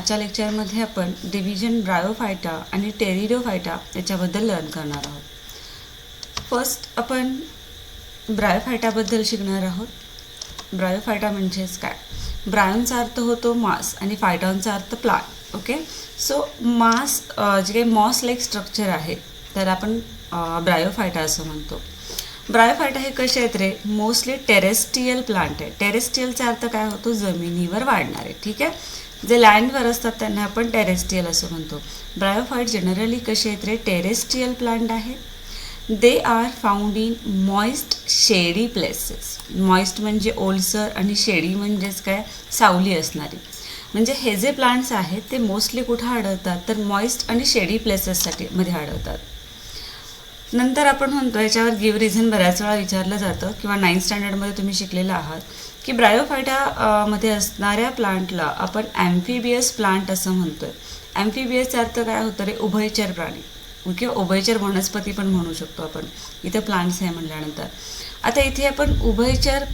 आजच्या लेक्चरमध्ये आपण डिव्हिजन ब्रायोफायटा आणि टेरिडोफायटा याच्याबद्दल लर्न करणार आहोत. फर्स्ट आपण ब्रायोफायटाबद्दल शिकणार आहोत. ब्रायोफायटा म्हणजेच काय? ब्रायोनचा अर्थ होतो मास आणि फायटॉनचा अर्थ प्लांट. ओके, सो मास जे काही मॉस लाईक स्ट्रक्चर आहे त्याला आपण ब्रायोफायटा असं म्हणतो. ब्रायोफायटा हे कसे आहेत रे? मोस्टली टेरेस्ट्रियल प्लांट आहे. टेरेस्ट्रियलचा अर्थ काय होतो? जमिनीवर वाढणारे. ठीक आहे, जे लँडवर असतात त्यांना आपण टेरेस्ट्रियल असं म्हणतो. ब्रायोफाइट जनरली कसे आहेत रे? टेरेस्ट्रियल प्लांट आहे. They R found in moist शेडी प्लेसेस. मॉइस्ट म्हणजे ओलसर आणि शेडी म्हणजेच काय? सावली असणारी. म्हणजे हे जे प्लांट्स आहेत ते मोस्टली कुठं आढळतात? तर मॉइस्ट आणि शेडी प्लेसेससाठी मध्ये आढळतात. नंतर आपण म्हणतो याच्यावर गिव्ह रिझन बऱ्याच वेळा विचारलं जातं किंवा 9th स्टँडर्डमध्ये तुम्ही शिकलेलं आहात की ब्रायोफायटा मध्ये असणाऱ्या प्लांटला आपण ॲम्फिबियस प्लांट असं म्हणतोय. ॲम्फिबियसचा अर्थ काय होतं रे? उभयचर प्राणी. ओके, उभयचर वनस्पती पण म्हणू शकतो आपण. इथे प्लांट्स आहे म्हटल्यानंतर आता इथे आपण उभयचर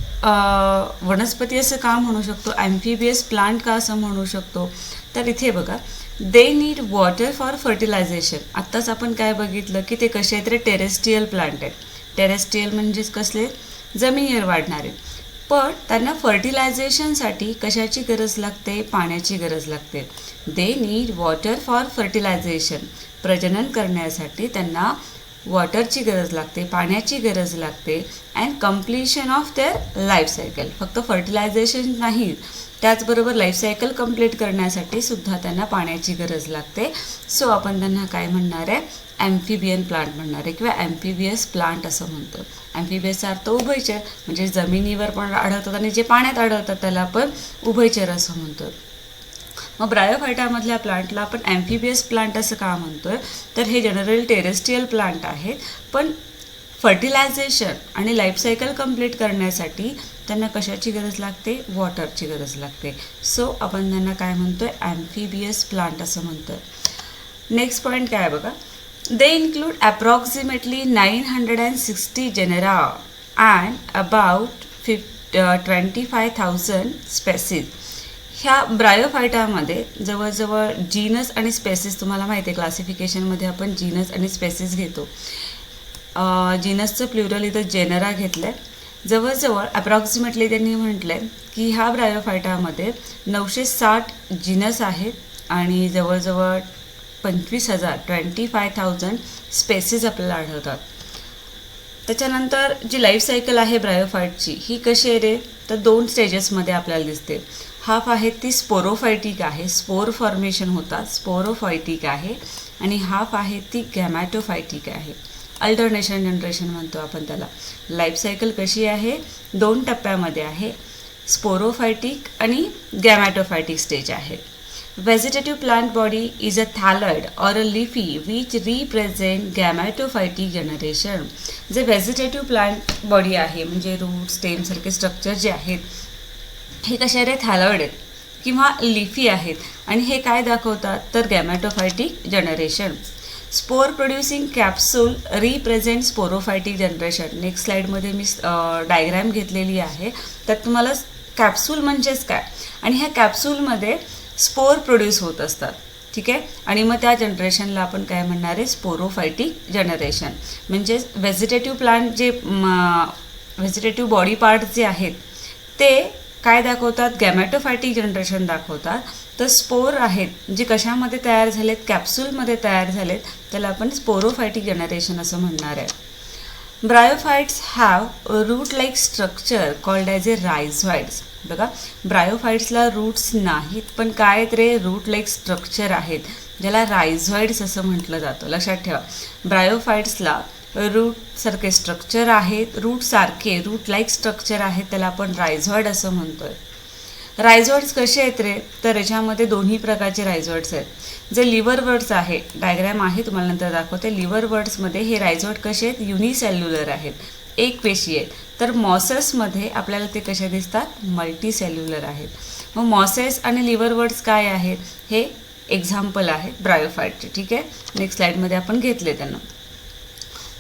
वनस्पती असं का म्हणू शकतो? ॲम्फिबियस प्लांट का असं म्हणू शकतो? तर इथे बघा, they need water for fertilization. आत्ताच आपण काय बघितलं की ते कसे आहेत रे? टेरेस्ट्रियल प्लांट आहेत. टेरेस्ट्रियल म्हणजेच कसले? जमिनीवर वाढणारे. पण त्यांना फर्टिलायझेशनसाठी कशाची गरज लागते? पाण्याची गरज लागते. They need water for fertilization. प्रजनन करण्यासाठी त्यांना वॉटरची गरज लागते, पाण्याची गरज लागते. And completion of their life cycle. फक्त फर्टिलायझेशन नाही, त्याचबरोबर लाईफ सायकल कंप्लीट करण्यासाठी सुद्धा त्यांना पाण्याची गरज लागते. सो आपण त्यांना काय म्हणणार आहे? ॲम्फिबियन प्लांट म्हणणार आहे किंवा ॲम्फिबियस प्लांट असं म्हणतो. ॲम्फिबियसचा अर्थ उभयचर म्हणजे जमिनीवर पण आढळतात आणि जे पाण्यात आढळतात त्याला आपण उभयचर असं म्हणतो. मग ब्रायोफायटामधल्या प्लांटला आपण ॲम्फिबियस प्लांट असं का म्हणतोय? तर हे जनरली टेरेस्ट्रियल प्लांट आहेत, पण फर्टिलायझेशन आणि लाईफ सायकल कंप्लीट करण्यासाठी त्यांना कशाची गरज लागते? वॉटरची गरज लागते. सो आपण त्यांना काय म्हणतोय? ॲम्फिबियस प्लांट असं म्हणतोय. नेक्स्ट पॉईंट काय बघा, they include approximately 960 genera and about 25,000 species. ह्या ब्रायोफायटामध्ये जवळजवळ जीनस आणि स्पेसीस, तुम्हाला माहिती आहे क्लासिफिकेशनमध्ये आपण जीनस आणि स्पेसीस घेतो. जीनसचं प्लुरल इथं जेनरा घेतलं आहे. जवळजवळ अप्रॉक्सिमेटली त्यांनी म्हटलं आहे की ह्या ब्रायोफायटामध्ये 960 जीनस आहेत आणि जवळजवळ 25,000 स्पेसीस आपल्याला आढळतात. त्याच्यानंतर जी लाईफ सायकल आहे ब्रायोफायटची ही कशी आहे रे? तर 2 स्टेजेसमध्ये आपल्याला दिसते. हाफ आहे ती स्पोरोफायटिक आहे, स्पोर फॉर्मेशन होतात, स्पोरोफायटिक आहे. आणि हाफ आहे ती गॅमॅटोफायटिक आहे. अल्टरनेशन जनरेशन म्हणतो आपण त्याला. लाईफ सायकल कशी आहे? 2 टप्प्यामध्ये आहे, स्पोरोफायटिक आणि गॅमॅटोफायटिक स्टेज आहे. Vegetative plant body is a thalloid or a leafy which represent gametophytic generation. जे व्हेजिटेटिव्ह प्लांट बॉडी आहे म्हणजे रूट स्टेमसारखे स्ट्रक्चर जे आहेत हे कसे रे? थॅलॉइड आहेत किंवा लिफी आहेत आणि हे काय दाखवतात? तर gametophytic generation. Spore producing capsule represent sporophytic generation. Next स्लाईडमध्ये मी डायग्रॅम घेतलेली आहे. त्यात तुम्हाला कॅप्सूल म्हणजेच काय आणि ह्या कॅप्सूलमध्ये स्पोर प्रोड्यूस होत असतात. ठीक आहे, आणि मग त्या जनरेशनला आपण काय म्हणणार आहे? स्पोरोफायटिक जनरेशन. म्हणजे व्हेजिटेटिव्ह प्लांट जे व्हेजिटेटिव्ह बॉडी पार्ट्स जे आहेत ते काय दाखवतात? गॅमॅटोफायटिक जनरेशन दाखवतात. तर स्पोर आहेत जे कशामध्ये तयार झालेत? कॅप्सूलमध्ये तयार झालेत, त्याला आपण स्पोरोफायटिक जनरेशन असं म्हणणार आहे. Bryophytes have root like structure called as a rhizoids. बघा, ब्रायोफाइट्सला रूट्स नाहीत पण काय आहेत रे? रूट लाईक स्ट्रक्चर आहेत ज्याला रायझॉइड्स असं म्हटलं जातं. लक्षात ठेवा, ब्रायोफाइट्सला रूटसारखे स्ट्रक्चर आहेत, रूट लाईक स्ट्रक्चर आहेत, त्याला आपण रायझॉइड असं म्हणतोय. रायझॉइड्स कसे आहेत रे? तर याच्यामध्ये 2 प्रकारचे रायझॉइड्स आहेत. जे लिव्हरवर्ड्स आहे, डायग्रॅम आहे तुम्हाला नंतर दाखवते. लिव्हरवर्ड्समध्ये हे रायझॉइड कसे आहेत? युनिसेल्युलर आहेत, एक पेशी आहेत. तर मॉसेसमध्ये आपल्याला ते कसे दिसतात? मल्टीसेल्युलर आहेत. मग मॉसेस आणि लिव्हरवर्ड्स काय आहेत? हे एक्झाम्पल आहे ब्रायोफाइटचे. ठीक आहे, नेक्स्ट स्लाईडमध्ये आपण घेतले त्यांना.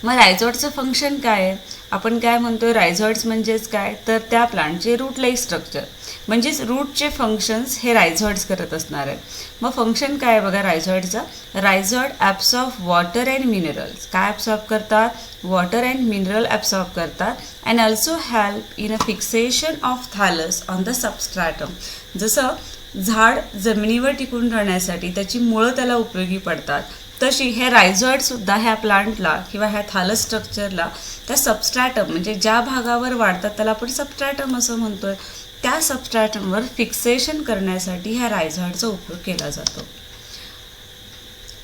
मग रायझोइड्सचं फंक्शन काय आहे? आपण काय म्हणतो रायझोइड्स म्हणजेच काय, तर त्या प्लांटचे रूट लाईक स्ट्रक्चर, म्हणजेच रूटचे फंक्शन्स हे रायझोइड्स करत असणार आहे. मग फंक्शन काय आहे बघा रायझोइडचं? Rhizoid absorb water and minerals. काय ॲब्सॉर्ब करतात? वॉटर अँड मिनरल ॲब्सॉर्ब करतात. And also help in a fixation of thallus on the substratum. जसं झाड जमिनीवर टिकून राहण्यासाठी त्याची मुळं त्याला उपयोगी पडतात, तशी हे रायझोइडसुद्धा ह्या प्लांटला किंवा ह्या थालस स्ट्रक्चरला त्या सबस्ट्रॅटम म्हणजे ज्या भागावर वाढतात त्याला आपण सबस्ट्रॅटम असं म्हणतोय, त्या सबस्ट्रॅटमवर फिक्सेशन करण्यासाठी ह्या रायझोइडचा उपयोग केला जातो.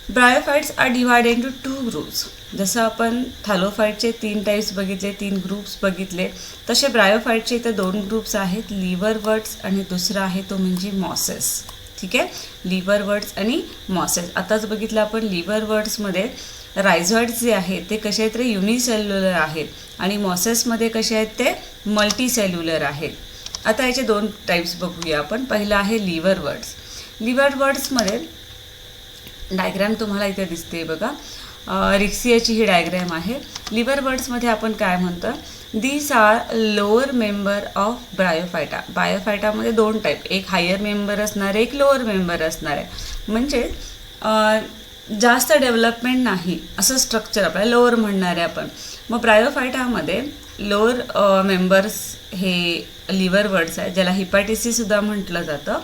Bryophytes are divided into 2 groups. जसं आपण थालोफाइटचे 3 टाईप्स बघितले, 3 ग्रुप्स बघितले, तसे ब्रायोफाइटचे इथं 2 ग्रुप्स आहेत, लिव्हरवर्ट्स आणि दुसरा आहे तो म्हणजे मॉसेस. ठीक आहे, लिव्हरवर्ट्स आणि मॉसेस. आताच बघितलं आपण लिव्हरवर्ट्समध्ये रायझोइड्स जे आहेत ते कसे आहेत रे? युनिसेल्युलर आहेत आणि मॉसेसमध्ये कसे आहेत ते मल्टीसेल्युलर आहेत. आता याचे 2 टाईप्स बघूया आपण. पहिलं आहे लिव्हरवर्ट्स. लिव्हरवर्ट्समध्ये डायग्रॅम तुम्हाला इथे दिसते बघा, रिक्सियाची ही डायग्रॅम आहे. लिव्हरवर्ट्समध्ये आपण काय म्हणतो? These are lower member of Bryophyta. ब्रायोफायटामध्ये 2 टाईप, एक हायर मेंबर असणार आहे, एक लोअर मेंबर असणार आहे. म्हणजे जास्त डेव्हलपमेंट नाही असं स्ट्रक्चर आपल्याला लोअर म्हणणार आहे आपण. मग ब्रायोफायटामध्ये लोअर मेंबर्स हे लिव्हरवर्ट्स आहे, ज्याला हिपॅटिसीसुद्धा म्हटलं जातं.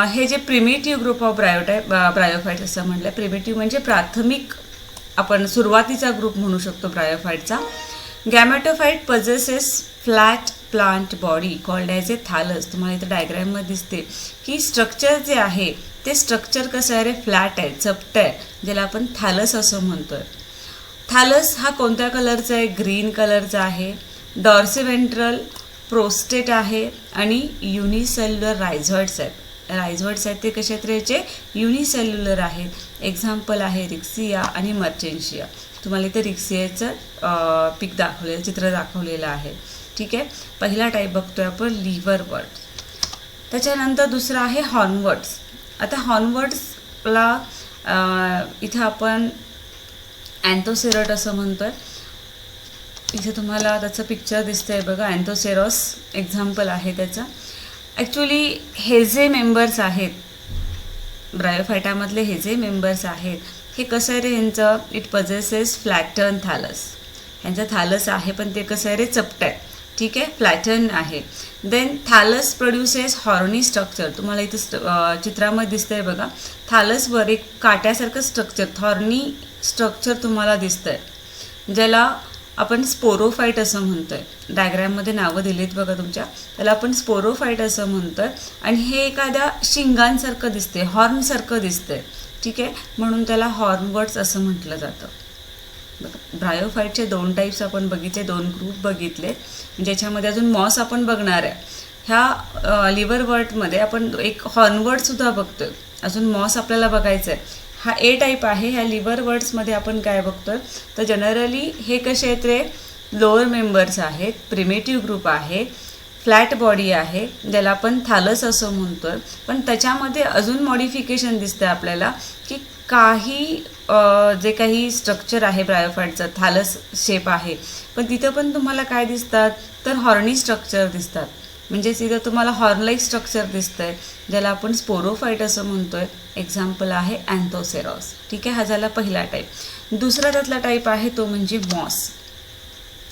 हे जे प्रिमिटिव्ह ग्रुप ऑफ ब्रायोफाइट असं म्हटलं. प्रिमिटिव्ह म्हणजे प्राथमिक, आपण सुरुवातीचा ग्रुप म्हणू शकतो ब्रायोफाइटचा. Gametophyte possesses flat plant body called as a thallus. तुम्हाला इथं डायग्रॅममध्ये दिसते की स्ट्रक्चर जे आहे ते स्ट्रक्चर कसं आहे रे? फ्लॅट आहे, चपटं आहे, ज्याला आपण थॅलस असं म्हणतोय. थॅलस हा कोणत्या कलरचा आहे? ग्रीन कलरचा आहे. डॉर्सिव्हेंट्रल प्रोस्टेट आहे आणि युनिसेल्युलर रायझोइड्स आहेत. रायझोइड्स आहेत ते कसे आहेत रे? याचे युनिसेल्युलर आहेत. एक्झाम्पल आहे रिक्सिया आणि मर्चेन्शिया. तुम्हाला इथे रिक्सियाचं पिक दाखवलेलं, चित्र दाखवलेलं आहे. ठीक आहे, पहिला टाईप बघतोय आपण लिव्हरवर्ट्स. त्याच्यानंतर दुसरा आहे हॉर्नवर्ट्स. आता हॉर्नवर्ट्सला इथं आपण अँथोसेरट असं म्हणतोय. इथे तुम्हाला त्याचं पिक्चर दिसतंय बघा, अँथोसेरॉस एक्झाम्पल आहे त्याचं. ॲक्च्युली हे जे मेंबर्स आहेत ब्रायोफायटामधले, हे जे मेंबर्स आहेत हे कसं आहे रे ह्यांचं? It possesses flatten thallus. ह्यांचं थॅलस आहे पण ते कसं आहे रे? चपटं आहे. ठीक आहे, फ्लॅटन आहे. Then thallus produces horny structure. तुम्हाला इथं चित्रामध्ये दिसतंय बघा, थॅलसवर एक काट्यासारखं स्ट्रक्चर, थॉर्नी स्ट्रक्चर तुम्हाला दिसतंय, ज्याला आपण स्पोरोफाइट असं म्हणतोय. डायग्रॅममध्ये नावं दिलीत बघा तुमच्या, त्याला आपण स्पोरोफाइट असं म्हणतोय. आणि हे एखाद्या शिंगांसारखं दिसते, हॉर्नसारखं दिसतंय. ठीक आहे, म्हणून त्याला हॉर्नवर्ट्स असं म्हटलं जातं. ब्रायोफाइटचे 2 टाईप्स आपण बघितले, 2 ग्रुप बघितले, ज्याच्यामध्ये अजून मॉस आपण बघणार आहे. ह्या लिव्हरवर्टमध्ये आपण एक हॉर्नवर्टसुद्धा बघतोय, अजून मॉस आपल्याला बघायचं आहे. हा ए टाईप आहे. ह्या लिव्हरवर्ट्समध्ये आपण काय बघतोय तर जनरली हे कसे आहेत रे? लोअर मेंबर्स आहेत, प्रिमिटिव्ह ग्रुप आहे, फ्लॅट बॉडी आहे, ज्याला आपण थॅलस असं म्हणतोय. पण त्याच्यामध्ये अजून मॉडिफिकेशन दिसतं आपल्याला की काही जे काही स्ट्रक्चर आहे ब्रायोफाइटचं, थॅलस शेप आहे, पण तिथं पण तुम्हाला काय दिसतात तर हॉर्नी स्ट्रक्चर दिसतात. म्हणजेच इथं तुम्हाला हॉर्नलाईक स्ट्रक्चर दिसतंय, ज्याला आपण स्पोरोफाइट असं म्हणतोय. एक्झाम्पल आहे अँथोसेरॉस. ठीक आहे, हा झाला पहिला टाईप. दुसरा त्यातला टाईप आहे तो म्हणजे मॉस.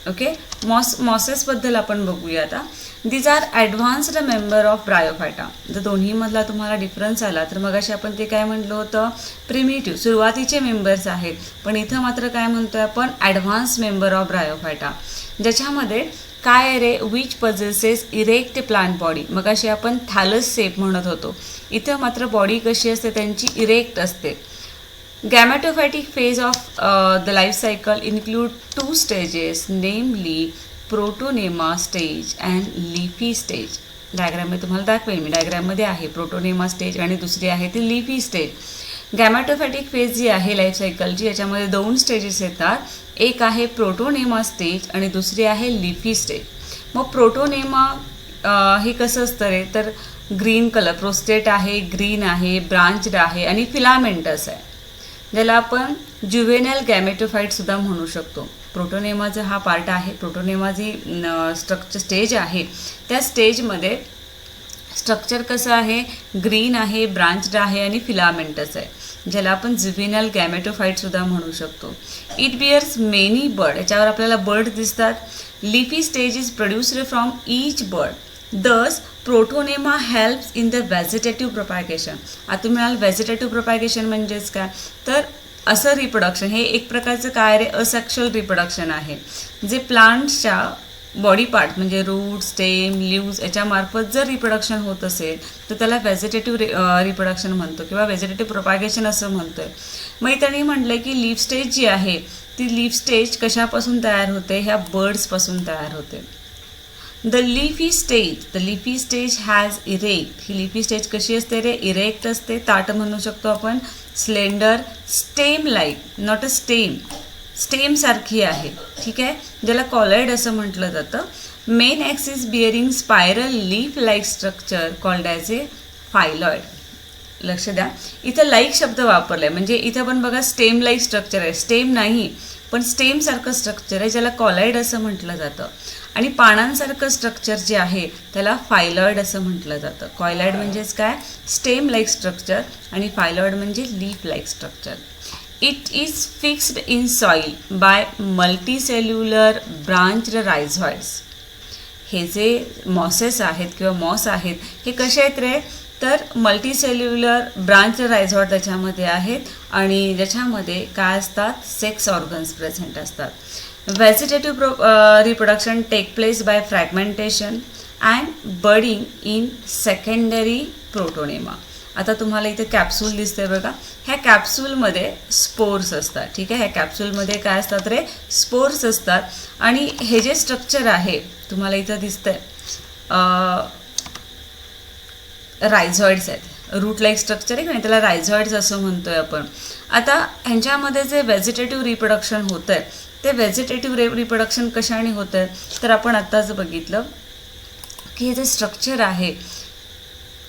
ओके, मॉसेसबद्दल आपण बघूया आता. These are advanced member of bryophyta. जर दोन्हीमधला तुम्हाला डिफरन्स आला तर मगाशी आपण ते काय म्हटलं होतं? प्रिमिटिव्ह, सुरुवातीचे मेंबर्स आहेत. पण इथं मात्र काय म्हणतोय आपण? ॲडव्हान्स मेंबर ऑफ ब्रायोफायटा, ज्याच्यामध्ये काय आहे रे? Which possesses erect plant body. मगाशी आपण थॅलस शेप म्हणत होतो, इथं मात्र बॉडी कशी असते त्यांची? इरेक्ट असते. Gametophytic phase of the life cycle include 2 stages, namely protonema stage and leafy stage. डायग्रॅममध्ये तुम्हाला दाखवेल मी, डायग्रॅममध्ये आहे प्रोटोनेमा स्टेज आणि दुसरी आहे ती लिफी स्टेज. गॅमेटोफॅटिक फेज जी आहे लाईफ सायकलची, याच्यामध्ये 2 स्टेजेस येतात. एक आहे प्रोटोनेमा स्टेज आणि दुसरी आहे लिफी स्टेज. मग प्रोटोनेमा हे कसं असतं रे? तर ग्रीन कलर, प्रोस्टेट आहे, ग्रीन आहे, ब्रांच्ड आहे आणि फिलामेंटस आहे. ज्याला आपण ज्युव्हेनाइल गॅमेटोफाइट सुद्धा म्हणू शकतो. प्रोटोनेमाचा हा पार्ट आहे. प्रोटोनेमा जी स्ट्रक्चर स्टेज आहे त्या स्टेजमध्ये स्ट्रक्चर कसं आहे, ग्रीन आहे, ब्रांच्ड आहे आणि फिलामेंटस आहे, ज्याला आपण ज्युव्हेनाइल गॅमेटोफाइट सुद्धा म्हणू शकतो. इट बिअर्स मेनी बर्ड, याच्यावर आपल्याला बर्ड दिसतात. Leafy stage is produced from each bud. Thus protonema helps in the vegetative propagation. आता तुम्ही म्हणाल व्हेजिटेटिव्ह प्रोपॅगेशन म्हणजेच काय, तर असं रिप्रोडक्शन हे एक प्रकारचं काय रे, असेक्शुअल रिप्रोडक्शन आहे, जे प्लांट्सच्या बॉडी पार्ट म्हणजे रूट, स्टेम, लिव्ज याच्यामार्फत जर रिप्रोडक्शन होत असेल तर त्याला व्हेजिटेटिव्ह रिप्रोडक्शन म्हणतो किंवा व्हेजिटेटिव्ह प्रोपॅगेशन असं म्हणतोय. मग त्यांनी म्हटलं की लीफ स्टेज जी आहे ती लीफ स्टेज कशापासून तयार होते, ह्या बर्ड्सपासून तयार होते. The leafy stage has erect. ही लिफी स्टेज कशी असते रे, इरेक्ट असते, ताट म्हणू शकतो आपण. Slender stem like, not a stem सारखी आहे, ठीक आहे, ज्याला कॉलॉइड असं म्हटलं जातं. Main axis bearing spiral leaf like structure called as a phylloid. लक्ष द्या, इथं लाईक शब्द वापरलाय, म्हणजे इथं पण बघा स्टेम लाईक स्ट्रक्चर आहे, स्टेम नाही पण स्टेमसारखं स्ट्रक्चर आहे ज्याला कॉलॉइड असं म्हटलं जातं. आणि पानांसारखं स्ट्रक्चर जे आहे त्याला फायलॉइड असं म्हटलं जातं. कॉलॉइड म्हणजेच काय, स्टेम लाईक स्ट्रक्चर, आणि फायलॉइड म्हणजे leaf like structure. It is fixed in soil by multicellular branched rhizoids. हे जे मॉसेस आहेत किंवा मॉस आहेत हे कसे आहेत रे, तर मल्टीसेल्युलर ब्रांच रायझॉइड त्याच्यामध्ये आहेत आणि ज्याच्यामध्ये काय असतात, सेक्स ऑर्गन्स प्रेझेंट असतात. Vegetative reproduction take place by fragmentation and budding in secondary protonema. आता तुम्हाला इथे कॅप्सूल दिसते बघा, ह्या कॅप्सूलमध्ये स्पोर्स असतात, ठीक आहे. ह्या कॅप्सूलमध्ये काय असतात रे, स्पोर्स असतात. आणि हे जे स्ट्रक्चर आहे तुम्हाला इथं दिसतंय रायझॉइड्स आहेत, रूट लाईक स्ट्रक्चर आहे की नाही, त्याला रायझॉइड्स असं म्हणतोय आपण. आता ह्यांच्यामध्ये जे व्हेजिटेटिव्ह रिप्रोडक्शन होतं आहे ते व्हेजिटेटिव्ह रिप्रोडक्शन कशाने होतं आहे, तर आपण आत्ताच बघितलं की हे जे स्ट्रक्चर आहे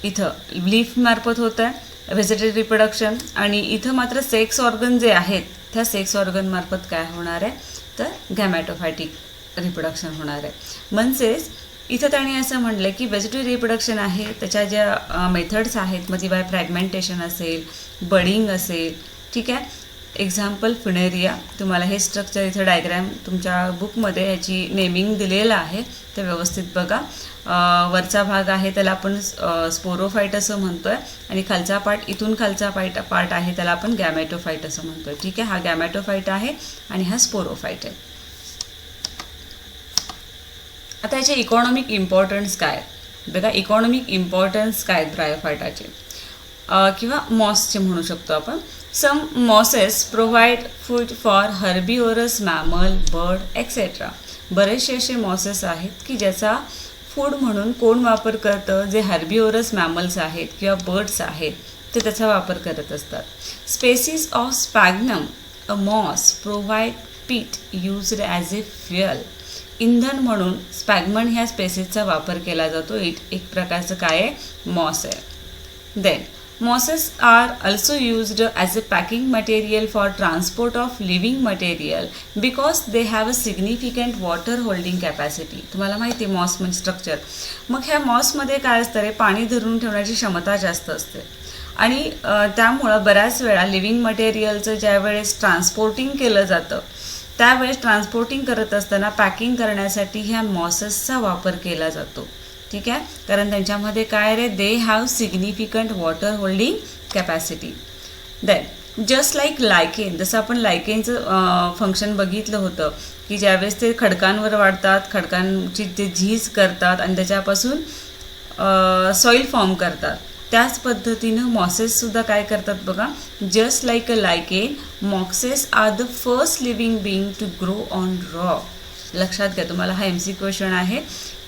इथं लीफमार्फत होतं आहे व्हेजिटेटिव्ह रिप्रोडक्शन, आणि इथं मात्र सेक्स ऑर्गन जे आहेत त्या सेक्स ऑर्गनमार्फत काय होणार आहे, तर गॅमॅटोफायटिक रिप्रोडक्शन होणार आहे. म्हणजेच इथं त्यांनी असं म्हटलं की व्हेजिटेटिव्ह रिप्रोडक्शन आहे त्याच्या ज्या मेथड्स आहेत, मग ती बाय फ्रॅगमेंटेशन असेल, बडिंग असेल, ठीक आहे. Example Funaria. तुम्हाला हे स्ट्रक्चर इथं डायग्रॅम तुमच्या बुकमध्ये ह्याची नेमिंग दिलेलं आहे, ते व्यवस्थित बघा. वरचा भाग आहे त्याला आपण स्पोरोफाईट असं म्हणतो आहे, आणि खालचा पार्ट, इथून खालचा पार्ट आहे त्याला आपण गॅमॅटोफाईट असं म्हणतो आहे, ठीक आहे. हा गॅमॅटोफाईट आहे आणि हा स्पोरोफाईट आहे. आता याचे इकॉनॉमिक इम्पॉर्टन्स काय बघा, इकॉनॉमिक इम्पॉर्टन्स काय आहेत ब्रायोफायटाचे किंवा मॉसचे म्हणू शकतो आपण. Some mosses provide food for herbivorous mammal, bird etcetera. बरेचसे असे मॉसेस आहेत की ज्याचा फूड म्हणून कोण वापर करतं, जे हर्बिओरस मॅमल्स आहेत किंवा बर्ड्स आहेत ते त्याचा वापर करत असतात. Species of sphagnum a moss provide peat used as a fuel. इंधन म्हणून स्पॅगमन ह्या स्पेसीसचा वापर केला जातो. एक प्रकारचं काय आहे, मॉस आहे. Then mosses are also used as a packing material for transport of living material because they have a significant water holding capacity. तुम्हाला माहिती आहे मॉस म्हणजे स्ट्रक्चर. मग ह्या मॉसमध्ये काय असतं रे, पाणी धरून ठेवण्याची क्षमता जास्त असते, आणि त्यामुळं बऱ्याच वेळा लिव्हिंग मटेरियलचं ज्यावेळेस ट्रान्सपोर्टिंग केलं जातं त्यावेळेस ट्रान्सपोर्टिंग करत असताना पॅकिंग करण्यासाठी ह्या मॉसेसचा वापर केला जातो, ठीक आहे. कारण त्यांच्यामध्ये काय रे, they have significant water holding capacity. Then just like lichen, जसं आपण लायकेनचं फंक्शन बघितलं होतं की ज्यावेळेस ते खडकांवर वाढतात, खडकांची ते झीज करतात आणि त्याच्यापासून सॉईल फॉर्म करतात, त्याच पद्धतीनं मॉसेससुद्धा काय करतात बघा. Just like a lichen, mosses are the first living being to grow on rock. लक्षात घ्या, तुम्हाला हा MC क्वेश्चन आहे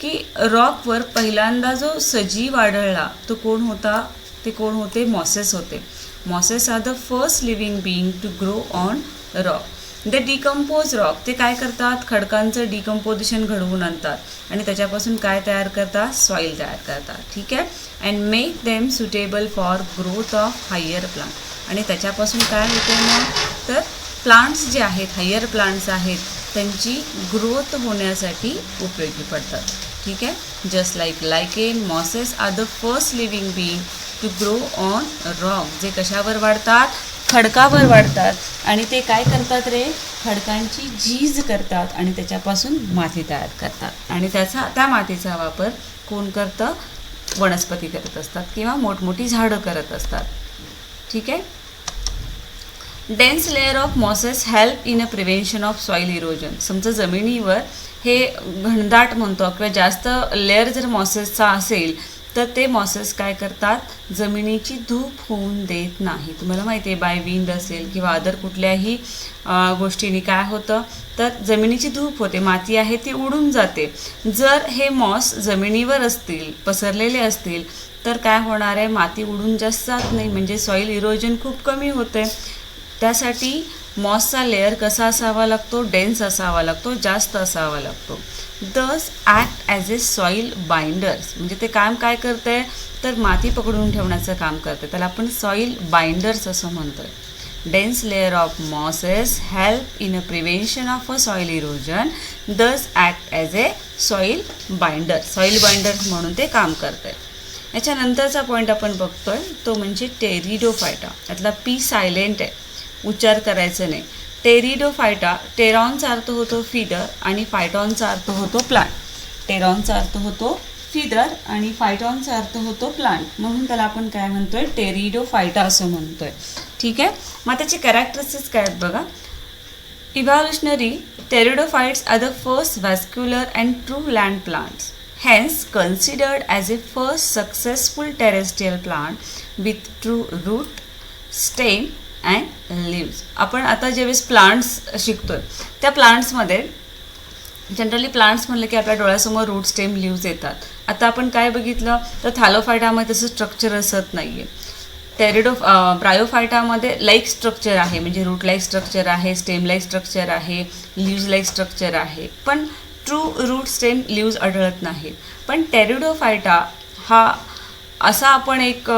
की रॉकवर पहिल्यांदा जो सजीव आढळला तो कोण होता, ते कोण होते, मॉसेस होते. Mosses are the first living being to grow on rock. They decompose rock, ते काय करतात, खडकांचं डिकम्पोजिशन घडवून आणतात आणि त्याच्यापासून काय तयार करतात, सॉईल तयार करतात, ठीक आहे. And make them suitable for growth of higher plant. आणि त्याच्यापासून काय होते मग तर प्लांट्स जे आहेत हायर प्लांट्स आहेत त्यांची ग्रोथ होण्यासाठी उपयोगी पडतात. ठीक आहे. Just like lichen mosses are the first living being to grow on rock. जे कशावर वाढतात खडकावर वाढतात आणि ते काय करतात रे खडकांची झीज करतात आणि त्याच्यापासून माती तयार करतात आणि त्या मातीचा वापर कोण करतं वनस्पती करत असतात किंवा मोठमोठी झाडं करत असतात. ठीक आहे. Dense layer of mosses help in a prevention of soil erosion. समजा जमिनीवर हे घनदाट म्हणतो किंवा जास्त लेअर जर मॉसेसचा असेल तर ते मॉसेस काय करतात जमिनीची धूप होऊन देत नाही. तुम्हाला माहिती आहे बाय विंड असेल किंवा अदर कुठल्याही गोष्टींनी काय होतं तर जमिनीची धूप होते माती आहे ती उडून जाते. जर हे मॉस जमिनीवर असतील पसरलेले असतील तर काय होणार आहे माती उडून जास्त जात नाही म्हणजे सॉईल इरोजन खूप कमी होते. त्यासाठी मॉसचा लेअर कसा असावा लागतो डेन्स असावा लागतो जास्त असावा लागतो. दस act as a soil binders म्हणजे ते काम काय करतं आहे तर माती पकडून ठेवण्याचं काम करते त्याला आपण सॉईल बाइंडर्स असं म्हणतो आहे. Dense layer of mosses help in a prevention of a soil erosion thus act as a soil binders म्हणून ते काम करतं आहे. याच्यानंतरचा पॉईंट आपण बघतोय तो म्हणजे टेरिडोफायटा. यातला पी सायलेंट आहे उच्चार करायचं नाही. टेरिडोफायटा टेरॉनचा अर्थ होतो फिदर आणि फायटॉनचा अर्थ होतो प्लांट. टेरॉनचा अर्थ होतो फिदर आणि फायटॉनचा अर्थ होतो प्लांट म्हणून त्याला आपण काय म्हणतोय टेरिडोफायटा असं म्हणतोय. ठीक आहे. मग त्याचे कॅरेक्टरिस्टिक्स काय आहेत बघा. Evolutionary pteridophytes are the first vascular and true land plants hence considered as a first successful terrestrial plant with true root, stem and leaves. आपण आता ज्यावेळेस प्लांट्स शिकतोय त्या प्लांट्समध्ये जनरली प्लांट्स म्हणलं की आपल्या डोळ्यासमोर रूट स्टेम लिव्ज येतात. आता आपण काय बघितलं तर थॅलोफायटामध्ये तसं स्ट्रक्चर असत नाही आहे. ब्रायोफायटामध्ये लाईक स्ट्रक्चर आहे म्हणजे रूट लाईक स्ट्रक्चर आहे स्टेम लाईक स्ट्रक्चर आहे लिव्ज लाईक स्ट्रक्चर आहे पण ट्रू रूट स्टेम लिव्ज आढळत नाहीत. पण टेरिडोफायटा हा असा आपण एक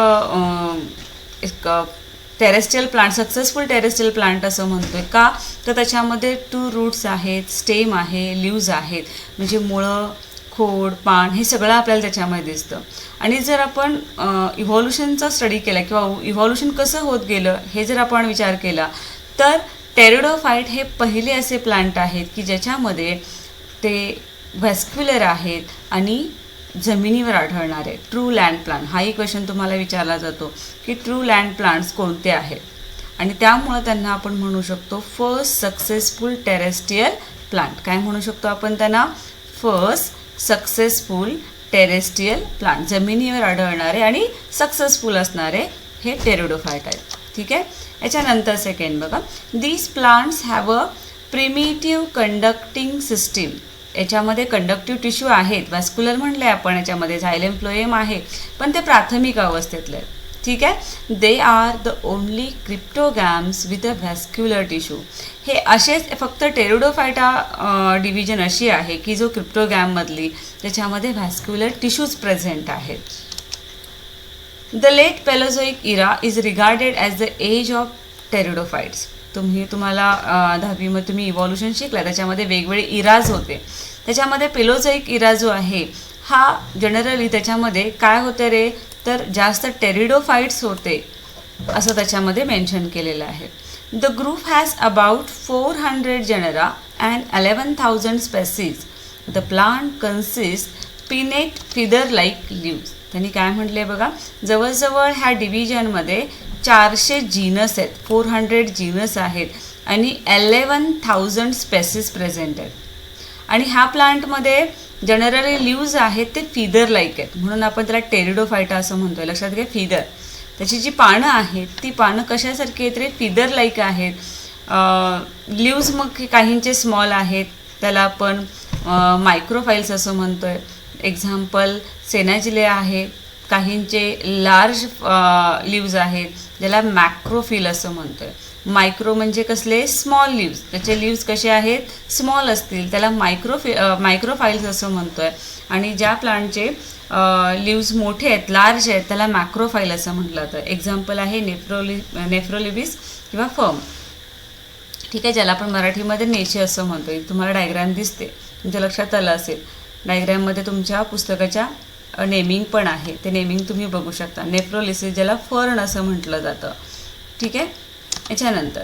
terrestrial plant successful terrestrial plant असं म्हणतोय का तर त्याच्यामध्ये ट्रू रूट्स आहेत स्टेम आहे लिव्ज आहेत म्हणजे मुळं खोड पान हे सगळं आपल्याला त्याच्यामध्ये दिसतं. आणि जर आपण इव्हॉल्युशनचा स्टडी केला किंवा इव्हॉल्युशन कसं होत गेलं हे जर आपण विचार केला तर टेरिडोफाइट हे पहिले असे प्लांट आहेत की ज्याच्यामध्ये ते व्हॅस्क्युलर आहेत आणि जमिनीवर आढळणारे ट्रू लँड प्लांट. हाही क्वेश्चन तुम्हाला विचारला जातो की ट्रू लँड प्लांट्स कोणते आहेत आणि त्यामुळं त्यांना आपण म्हणू शकतो फर्स्ट सक्सेसफुल टेरेस्ट्रियल प्लांट. काय म्हणू शकतो आपण त्यांना फर्स्ट सक्सेसफुल टेरेस्ट्रियल प्लांट जमिनीवर आढळणारे आणि सक्सेसफुल असणारे हे टेरिडोफाइट आहेत. ठीक आहे. याच्यानंतर सेकंड बघा. These plants have a primitive conducting system. याच्यामध्ये कंडक्टिव्ह टिश्यू आहेत व्हॅस्क्युलर म्हणले आपण याच्यामध्ये झायलेम फ्लोएम आहे पण ते प्राथमिक अवस्थेतले आहेत. ठीक आहे. They are the only cryptogams with a vascular tissue. हे असेच फक्त टेरिडोफायटा डिव्हिजन अशी आहे की जो क्रिप्टोगॅममधली त्याच्यामध्ये व्हॅस्क्युलर टिश्यूज प्रेझेंट आहेत. The late Paleozoic era is regarded as the age of pteridophytes. तुम्हाला 10वीमध्ये तुम्ही इव्हॉल्युशन शिकला त्याच्यामध्ये वेगवेगळे इराज होते. त्याच्यामध्ये पेलोझोइक इरा जो आहे हा जनरली त्याच्यामध्ये काय होतं रे तर जास्त टेरिडोफाइट्स होते असं त्याच्यामध्ये मेन्शन केलेलं आहे. The group has about 400 genera and 11,000 species. The plant consist pinnate feather like leaves. त्यांनी काय म्हटले बघा जवळजवळ ह्या डिव्हिजनमध्ये 400 जीनस आहेत 400 जीनस आहेत आणि 11,000 स्पेसीस प्रेझेंट आहेत. आणि ह्या प्लांटमध्ये जनरली लिव्ज आहेत ते फिदर लाईक आहेत म्हणून आपण त्याला टेरिडोफायटा असं म्हणतोय. लक्षात घ्या फिदर. त्याची जी पानं आहेत ती पानं कशासारखी आहेत रे फिदर लाईक आहेत. लिव्ज मग काहींचे स्मॉल आहेत त्याला आपण मायक्रोफाईल्स असं म्हणतोय. एक्झाम्पल सेनाजिले आहे. काहींचे लार्ज लिव्ज आहेत ज्याला मॅक्रोफिल असं म्हणतोय. मायक्रो म्हणजे कसले, स्मॉल लिव्ज, त्याचे लिव्ज कसे आहेत, स्मॉल असतील, त्याला मायक्रोफाईल्स असं म्हणतोय. आणि ज्या प्लांटचे लिव्ज मोठे आहेत, लार्ज आहेत, त्याला मॅक्रोफाईल असं म्हटलं जातं. एक्झाम्पल आहे नेफ्रोलिबिस किंवा फर्म. ठीक आहे, ज्याला आपण मराठीमध्ये नेचे असं म्हणतो. तुम्हाला डायग्राम दिसते, तुमच्या लक्षात आलं असेल. डायग्राममध्ये तुमच्या पुस्तकाच्या नेमिंग पण आहे, ते नेमिंग तुम्ही बघू शकता. नेफ्रोलिसिस ज्याला फर्न असं म्हटलं जातं. ठीक आहे, याच्यानंतर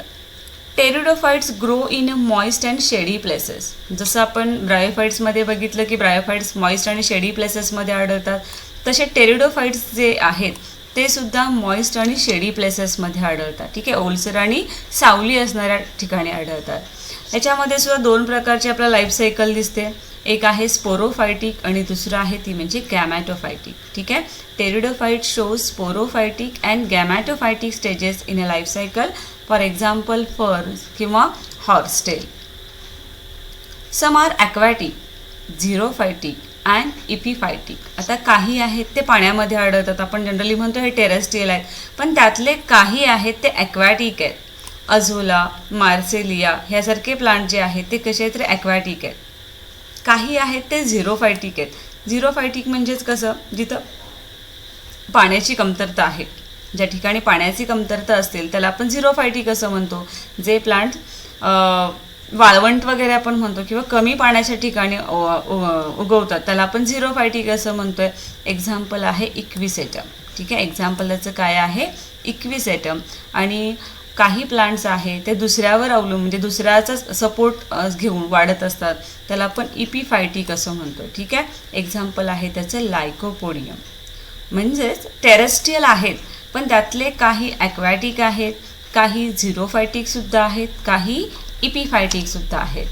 pteridophytes grow in moist and शेडी प्लेसेस. जसं आपण ब्रायोफाइट्समध्ये बघितलं की ब्रायोफाइट्स मॉइस्ट आणि शेडी प्लेसेसमध्ये आढळतात, तसे टेरिडोफाइट्स जे आहेत ते सुद्धा मॉइस्ट आणि शेडी प्लेसेसमध्ये आढळतात. ठीक आहे, ओलसर आणि सावली असणाऱ्या ठिकाणी आढळतात. याच्यामध्ये सुद्धा 2 प्रकारची आपल्याला लाईफ सायकल दिसते. एक आहे स्पोरोफायटिक आणि दुसरं आहे ती म्हणजे गॅमॅटोफायटिक. ठीक आहे, pteridophyte shows sporophytic and gametophytic stages in a life cycle. For example ferns किंवा horsetail. Some are aquatic, xerophytic and epiphytic. आता काही आहेत ते पाण्यामध्ये आढळतात, आपण जनरली म्हणतो हे टेरेस्ट्रियल आहेत, पण त्यातले काही आहेत ते ॲक्वॅटिक आहेत. अझोला, मार्सेलिया ह्यासारखे प्लांट जे आहेत ते कसे आहेत, ॲक्वॅटिक आहेत. काही आहेत ते झिरोफायटिक आहेत. झिरोफायटिक म्हणजेच कसं, जिथं पाण्याची कमतरता आहे, ज्या ठिकाणी पाण्याची कमतरता असतील त्याला आपण झिरोफायटिक असं म्हणतो. जे प्लांट वाळवंट वगैरे आपण म्हणतो किंवा कमी पाण्याच्या ठिकाणी उगवतात त्याला आपण झिरोफायटिक असं म्हणतोय. एक्झाम्पल आहे इक्विसेटम. ठीक आहे, एक्झाम्पल त्याचं काय आहे, इक्विसेटम. आणि काही प्लांट्स आहे ते दुसऱ्यावर अवलंबून म्हणजे दुसऱ्याचा सपोर्ट घेऊन वाढत असतात, त्याला आपण इपिफायटिक असं म्हणतो. ठीक आहे, एक्झाम्पल आहे त्याचं लायकोपोडियम. म्हणजेच टेरेस्ट्रियल आहेत, पण त्यातले काही ॲक्वॅटिक आहेत, काही झिरोफायटिकसुद्धा आहेत, काही इपिफायटिकसुद्धा आहेत.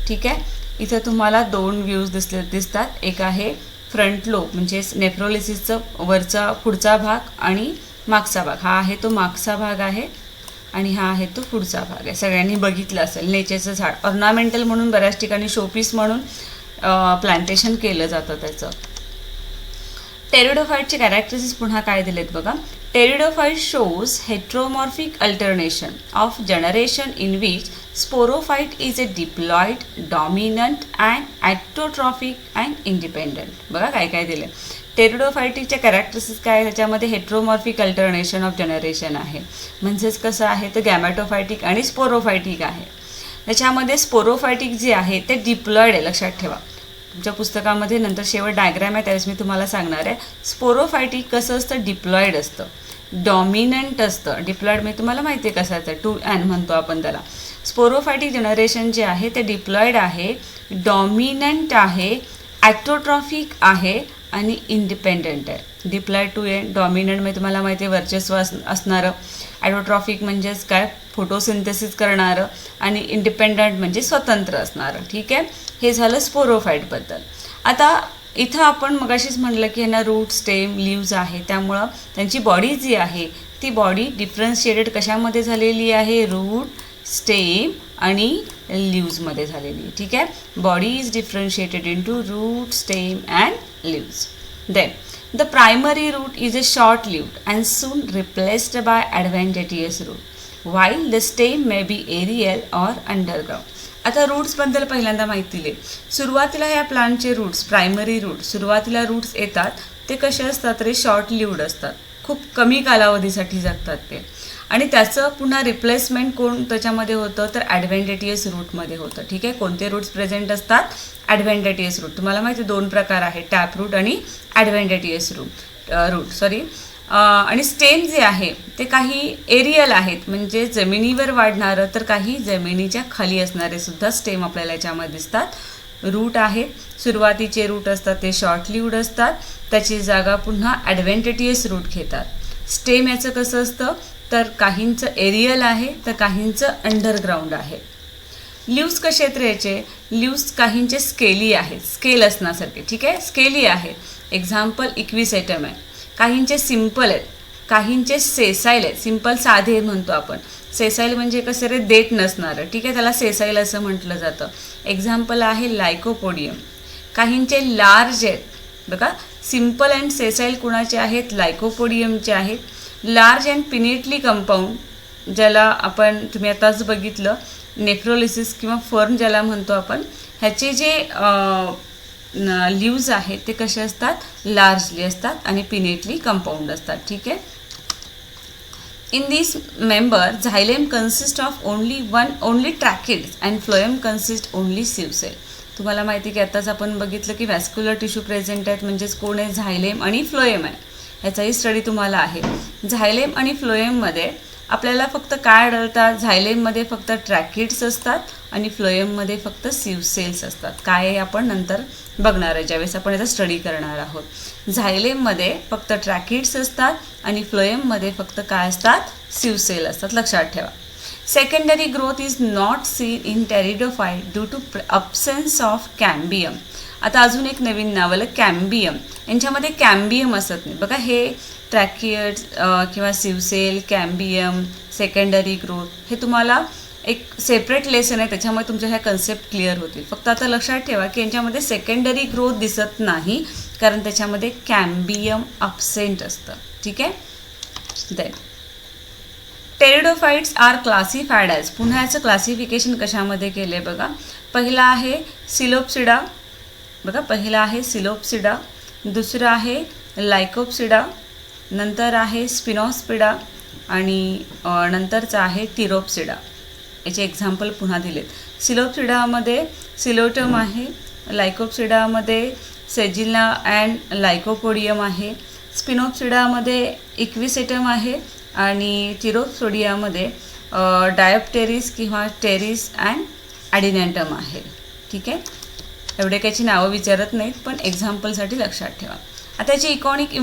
ठीक आहे, इथं तुम्हाला 2 व्ह्यूज दिसतात. एक आहे फ्रंट लोब म्हणजेच नेफ्रोलिसिसचं वरचा पुढचा भाग आणि मागचा भाग. हा आहे तो मागचा भाग आहे आणि हा आहे तो पुढचा भाग आहे. सगळ्यांनी बघितलं असेल. नेचेचं झाड ऑर्नामेंटल म्हणून बऱ्याच ठिकाणी शोपीस म्हणून प्लांटेशन केलं जातं त्याचं. टेरिडोफाइटचे कॅरेक्टरिस्टिक्स पुन्हा काय दिलेत बघा. Pteridophyte shows heteromorphic alternation of generation in which sporophyte is a diploid, dominant and autotrophic and independent. बघा काय काय दिलं. टेरिडोफायटिकच्या कॅरेक्टरिस्टिक्स काय आहे, त्याच्यामध्ये हेट्रोमॉर्फिक अल्टरनेशन ऑफ जनरेशन आहे. म्हणजेच कसं आहे तर गॅमॅटोफायटिक आणि स्पोरोफायटिक आहे. त्याच्यामध्ये स्पोरोफायटिक जे आहे ते डिप्लॉइड आहे, लक्षात ठेवा. तुमच्या पुस्तकामध्ये नंतर शेवट डायग्राम आहे त्यावेळेस मी तुम्हाला सांगणार आहे. स्पोरोफायटिक कसं असतं, डिप्लॉइड असतं, डॉमिनंट असतं. डिप्लॉइड म्हणजे तुम्हाला माहिती आहे कसं असतं, 2N म्हणतो आपण त्याला. स्पोरोफायटिक जनरेशन जे आहे ते डिप्लॉइड आहे, डॉमिनंट आहे, ॲक्टोट्रॉफिक आहे आणि इंडिपेंडंट आहे. डिप्लॉइड 2N, डॉमिनंट म्हणजे तुम्हाला माहिती आहे वर्चस्व असणारं, ॲटोट्रॉफिक म्हणजेच काय, फोटोसिंथेसिस करणारं, आणि इंडिपेंडंट म्हणजे स्वतंत्र असणारं. ठीक आहे, हे झालं स्पोरोफाईटबद्दल. आता इथं आपण मगाशीच म्हटलं की ह्यांना रूट, स्टेम, लिव्ज आहे, त्यामुळं त्यांची बॉडी जी आहे ती बॉडी डिफरन्शिएटेड कशामध्ये झालेली आहे, रूट, स्टेम आणि लिव्जमध्ये झालेली आहे. ठीक आहे, body is differentiated into root, stem and leaves. Then the primary root is a short-lived and soon replaced by adventitious root, while the stem may be aerial or underground. आता रूट्सबद्दल पहिल्यांदा माहिती दिली. सुरुवातीला या प्लांटचे रूट्स, प्रायमरी रूट, सुरुवातीला roots येतात ते कसे असतात तरी शॉर्ट लिव्ड असतात, खूप कमी कालावधीसाठी जगतात ते. आणि त्याचं पुन्हा रिप्लेसमेंट कोण त्याच्यामध्ये होतं तर ॲडव्हेंटेटियस रूटमध्ये होतं. ठीक आहे, कोणते रूट्स प्रेझेंट असतात, ॲडव्हेंटेटियस रूट. तुम्हाला माहिती 2 प्रकार आहेत, टॅप रूट आणि ॲडव्हेंटेटियस रूट. आणि स्टेम जे आहे ते काही एरियल आहेत, म्हणजे जमिनीवर वाढणारं, तर काही जमिनीच्या खाली असणारे सुद्धा स्टेम आपल्याला याच्यामध्ये दिसतात. रूट आहेत, सुरुवातीचे रूट असतात ते शॉर्ट लिव्ड असतात, त्याची जागा पुन्हा ॲडव्हेंटेटियस रूट घेतात. स्टेम याचं कसं असतं तर काहींचं एरियल आहे तर काहींचं अंडरग्राऊंड आहे. लिव्ज कसे आहेत याचे, लिव्ज काहींचे स्केली आहेत, स्केल असण्यासारखे. ठीक आहे, स्केली आहेत. एक्झाम्पल इक्विसेटम आहे. काहींचे सिम्पल आहेत, काहींचे सेसाईल आहेत. सिम्पल साधे म्हणतो आपण, सेसाईल म्हणजे कसं रे, देठ नसणारं. ठीक आहे, त्याला सेसाईल असं म्हटलं जातं. एक्झाम्पल आहे लायकोपोडियम. काहींचे लार्ज आहेत. बघा, सिम्पल अँड सेसाईल कुणाचे आहेत, लायकोपोडियमचे आहेत. लार्ज अँड पिनेटली कंपाऊंड, ज्याला आपण तुम्ही आताच बघितलं नेफ्रोलिसिस किंवा फर्न ज्याला म्हणतो आपण, ह्याचे जे लीव्ज आहेत ते कसे असतात, लार्जली असतात आणि पिनेटली कंपाऊंड असतात. ठीक आहे. In this member, xylem consists of only tracheids and phloem consists only sieve cell. तुम्हाला माहिती की आताच आपण बघितलं की व्हॅस्क्युलर टिश्यू प्रेझेंट आहेत, म्हणजेच कोण आहे, झायलेम आणि फ्लोएम आहे. ह्याचाही स्टडी तुम्हाला आहे. झायलेम आणि फ्लोएममध्ये आपल्याला फक्त काय आढळतात, झायलेममध्ये फक्त ट्रॅकिड्स असतात आणि फ्लोएममध्ये फक्त सिव्ह सेल्स असतात. काय आहे आपण नंतर बघणार आहे ज्यावेळेस आपण याचा स्टडी करणार आहोत. झायलेममध्ये फक्त ट्रॅकिड्स असतात आणि फ्लोएममध्ये फक्त काय असतात, सिव्ह सेल असतात, लक्षात ठेवा. Secondary growth is not seen in pteridophyte due to absence of cambium. आता अजून एक नवीन नाव आलं, कॅम्बियम. यांच्यामध्ये कॅम्बियम असत नाही बघा. हे ट्रॅकियड्स किंवा सिव्ह सेल, कॅम्बियम, सेकंडरी ग्रोथ, हे तुम्हाला एक सेपरेट लेसन आहे, त्याच्यामुळे तुमच्या ह्या कन्सेप्ट क्लिअर होतील. फक्त आता लक्षात ठेवा की यांच्यामध्ये सेकंडरी ग्रोथ दिसत नाही, कारण त्याच्यामध्ये कॅम्बियम अब्सेंट असतं. ठीक आहे. Then pteridophytes are classified as, पुन्हा याचं क्लासिफिकेशन कशामध्ये केलं आहे बघा. पहिला आहे सिलोप्सिडा, बघा पहिला आहे सिलोप्सिडा, दुसरा आहे लायकोप्सिडा, नंतर आहे स्पिनॉस्पिडा आणि नंतरचा आहे टिरोप्सिडा. याचे एक्झाम्पल पुन्हा दिलेत. सिलोप्सिडामध्ये सिलोटम आहे, लायकोप्सिडामध्ये सेजिला अँड लायकोपोडियम आहे, स्पिनोप्सिडामध्ये इक्विसेटम आहे आणि टिरोप्सोडियामध्ये डायोप्टेरिस किंवा टेरिस अँड ॲडिनॅटम आहे. ठीक आहे. एवढे काहीची नावं विचारत नाहीत, पण एक्झाम्पलसाठी लक्षात ठेवा. आता याचे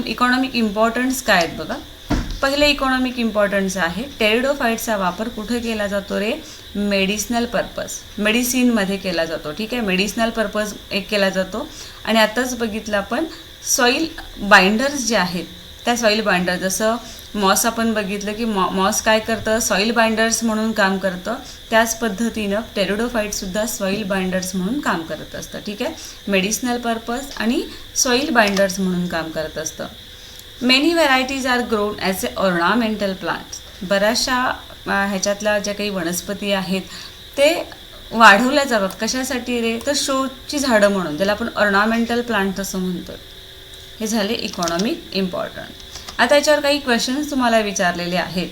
इकॉनॉमिक इम्पॉर्टन्स काय आहेत बघा. पहिले इकॉनॉमिक इम्पॉर्टन्स आहे, टेरिडोफाइट्सचा वापर कुठे केला जातो रे, मेडिसिनल पर्पज, मेडिसिनमध्ये केला जातो. ठीक आहे. मेडिसिनल पर्पज एक केला जातो. आणि आताच बघितलं आपण सॉईल बाइंडर्स जे आहेत, त्या सॉईल बाइंडर, जसं मॉस आपण बघितलं की मॉस काय करतं, सॉईल बाइंडर्स म्हणून काम करतं, त्याच पद्धतीनं टेरिडोफाइटसुद्धा सॉईल बाइंडर्स म्हणून काम करत असतं. ठीक आहे. मेडिसिनल पर्पज आणि सॉईल बाइंडर्स म्हणून काम करत असतं. Many varieties are grown as a ornamental plants. बऱ्याचशा ह्याच्यातल्या ज्या काही वनस्पती आहेत ते वाढवल्या जातात. कशासाठी रे, तर शोची झाडं म्हणून, ज्याला आपण ऑर्नामेंटल प्लांट असं म्हणतो. हे झाले इकॉनॉमिक इम्पॉर्टंट. आता याच्यावर काही क्वेश्चन्स तुम्हाला विचारलेले आहेत,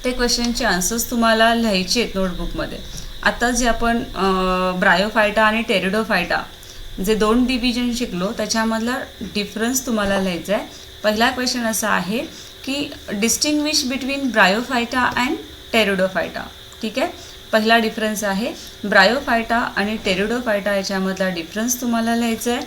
ते क्वेश्चनचे आन्सर्स तुम्हाला लिहायचे आहेत नोटबुकमध्ये. आता जे आपण ब्रायोफायटा आणि टेरिडोफायटा जे दोन डिव्हिजन शिकलो त्याच्यामधला डिफरन्स तुम्हाला लिहायचा आहे. पहिला क्वेश्चन असा आहे की distinguish between Bryophyta and Pteridophyta. ठीक आहे. पहिला डिफरन्स आहे ब्रायोफायटा आणि टेरिडोफायटा, याच्यामधला डिफरन्स तुम्हाला लिहायचा आहे.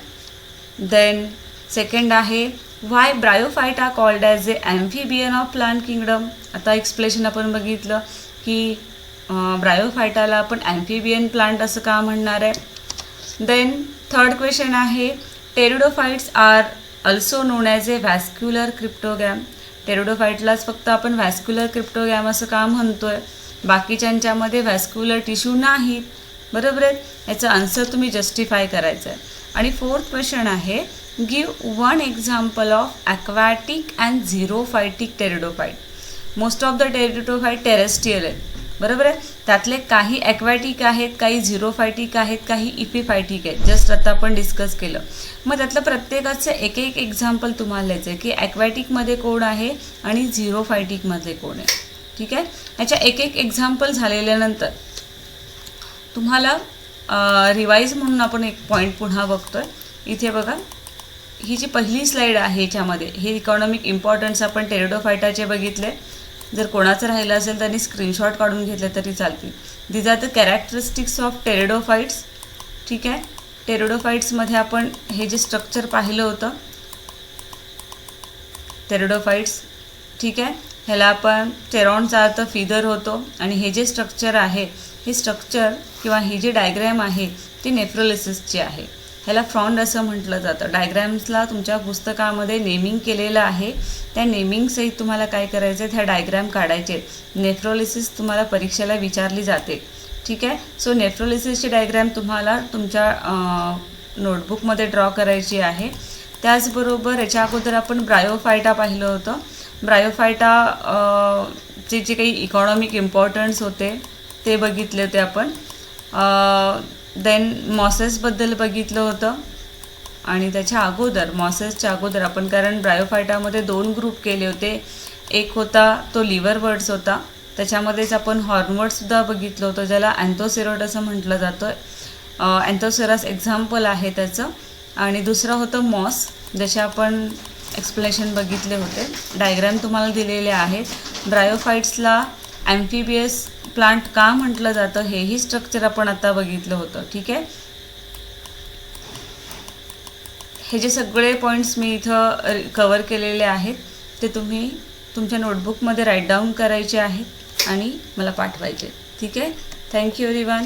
देन सेकंड आहे why Bryophyta called as a amphibian of plant kingdom. आता एक्सप्लेनेशन आपण बघितलं की ब्रायोफायटाला आपण ॲम्फिबियन प्लांट असं का म्हणणार आहे. देन थर्ड क्वेश्चन आहे pteridophytes are also known as a vascular cryptogam. टेरिडोफाइटलाच फक्त आपण व्हॅस्क्युलर क्रिप्टोगॅम असं का म्हणतोय, बाकीच्यांच्यामध्ये व्हॅस्क्युलर टिश्यू नाहीत. बरोबर आहे. याचं आन्सर तुम्ही जस्टिफाय करायचं आहे. आणि फोर्थ क्वेश्चन आहे give one example of aquatic and xerophytic pteridophyte. Most of the pteridophyte terrestrial आहेत. बरोबर आहे. त्यातले काही ॲक्वॅटिक आहेत, काही झिरोफायटिक आहेत, काही इपिफायटिक आहेत. जस्ट आता आपण डिस्कस केलं. मग त्यातलं प्रत्येकाचं एक एक एक्झाम्पल तुम्हाला लिहायचं आहे की ॲक्वॅटिकमध्ये कोण आहे आणि झिरोफायटिकमध्ये कोण आहे. ठीक आहे. याच्या एक एक एक्झाम्पल झालेल्यानंतर तुम्हाला रिवाईज म्हणून आपण एक पॉईंट पुन्हा बघतोय. इथे बघा, ही जी पहिली स्लाईड आहे याच्यामध्ये हे इकॉनॉमिक इम्पॉर्टन्स आपण टेरिडोफायटाचे बघितले. जर कोणाचं राहिलं असेल त्यांनी स्क्रीनशॉट काढून घेतले तरी चालतील. These are the characteristics of pteridophytes. ठीक आहे. टेरिडोफाइट्समध्ये आपण हे जे स्ट्रक्चर पाहिलं होतं टेरिडोफाइट्स. ठीक आहे. ह्याला आपण टेरॉनचा अर्थ फिदर होतो आणि हे जे स्ट्रक्चर आहे हे स्ट्रक्चर किंवा हे जे डायग्रॅम आहे ते नेफ्रोलिसिसचे आहे. ह्याला फ्रॉन्ड असं म्हटलं जातं. डायग्रॅम्सला तुमच्या पुस्तकामध्ये नेमिंग केलेलं आहे. त्या नेमिंगसहित तुम्हाला काय करायचं आहे, ह्या डायग्रॅम काढायचे. नेफ्रोलिसिस तुम्हाला परीक्षेला विचारली जाते. ठीक आहे. सो नेफ्रोलिसिसची डायग्रॅम तुम्हाला तुमच्या नोटबुकमध्ये ड्रॉ करायची आहे. त्याचबरोबर याच्या अगोदर आपण ब्रायोफायटा पाहिलं होतं. ब्रायोफायटा चे जे काही इकॉनॉमिक इम्पॉर्टन्स होते ते बघितले होते आपण. देन मॉसेसबद्दल बघितलं होतं. आणि त्याच्या अगोदर मॉसेसच्या अगोदर आपण, कारण ब्रायोफायटामध्ये 2 ग्रुप केले होते. एक होता तो लिव्हर वर्ड्स होता, त्याच्यामध्येच आपण हॉर्नवर्डसुद्धा बघितलं होतं, ज्याला अँथोसेरॉड असं म्हटलं जातं. अँथोसेरस एक्झाम्पल आहे त्याचं. आणि दुसरं होतं मॉस, जसे आपण एक्सप्लेनेशन बघितले होते. डायग्राम तुम्हाला दिलेले आहेत. ब्रायोफाइट्सला ॲम्फिबियस प्लांट का म्हटलं जातं हेही स्ट्रक्चर आपण आता बघितलं होतं. ठीक आहे. हे जे सगळे पॉईंट्स मी इथं कवर केलेले आहेत ते तुम्ही तुमच्या नोटबुकमध्ये राईट डाऊन करायचे आहेत आणि मला पाठवायचे. ठीक आहे. Thank you everyone.